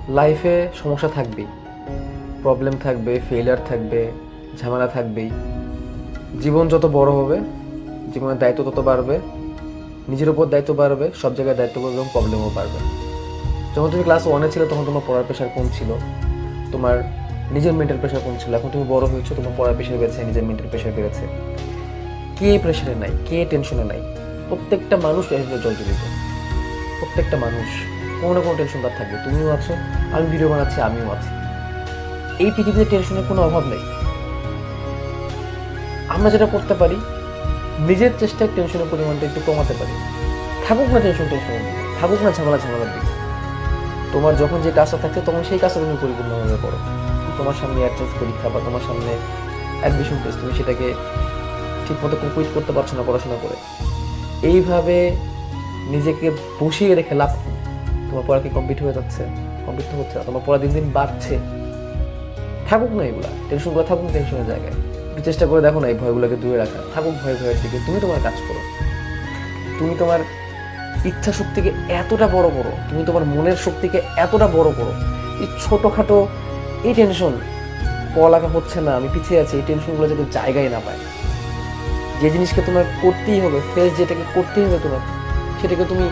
লাইফে সমস্যা থাকবেই, প্রবলেম থাকবে, ফেলিয়ার থাকবে, ঝামেলা থাকবেই। জীবন যত বড় হবে, জীবনের দায়িত্ব তত বাড়বে, নিজের উপর দায়িত্ব বাড়বে, সব জায়গায় দায়িত্ব বাড়বে এবং প্রবলেমও বাড়বে। যখন তুমি ক্লাস ওয়ানে ছিলে তখন তোমার পড়ার প্রেশার কম ছিল, তোমার নিজের মেন্টাল প্রেশার কম ছিল। এখন তুমি বড় হয়েছো, তোমার পড়ার প্রেশার বেড়েছে, নিজের মেন্টাল প্রেশার বেড়েছে। কে প্রেশারে নাই, কে টেনশনে নাই? প্রত্যেকটা মানুষ টেনশনে জর্জরিত। প্রত্যেকটা মানুষ কোনো না কোনো টেনশন তার থাকবে। তুমিও আছো, আমি ভিডিও বানাচ্ছি, আমিও আছি। এই পৃথিবীতে টেনশনের কোনো অভাব নেই। আমরা যেটা করতে পারি, নিজের চেষ্টায় টেনশনের পরিমাণটা একটু কমাতে পারি। থাকুক না টেনশন, থাকুক না ঝামেলার দিকে। তোমার যখন যে কাজটা থাকছে তখন সেই কাজটা তুমি পরিপূর্ণভাবে করো। তোমার সামনে অ্যাডভান্স পরীক্ষা বা তোমার সামনে অ্যাডমিশন টেস্ট, তুমি সেটাকে ঠিকমতো কমপ্লিট করতে পারছো না পড়াশোনা করে, এইভাবে নিজেকে বসিয়ে রেখে লাভ কি? তোমার পড়া কি কমপ্লিট হয়ে যাচ্ছে? কমপ্লিট তো হচ্ছে না, তোমার পড়া দিন দিন বাড়ছে। থাকুক না এগুলা, টেনশনগুলো থাকুক টেনশনের জায়গায়। একটু চেষ্টা করে দেখো না এই ভয়গুলোকে দূরে রাখা। থাকুক ভয়ের দিকে, তুমি তোমার কাজ করো। তুমি তোমার ইচ্ছা শক্তিকে এতটা বড় করো, তুমি তোমার মনের শক্তিকে এতটা বড় করো। এই ছোটোখাটো এই টেনশন, পড়ালেখা হচ্ছে না, আমি পিছিয়ে আছি, এই টেনশনগুলো যাতে জায়গায় না পায়। যে জিনিসকে তোমার করতেই হবে, ফেস যেটাকে করতেই হবে তোমার, সেটাকে তুমি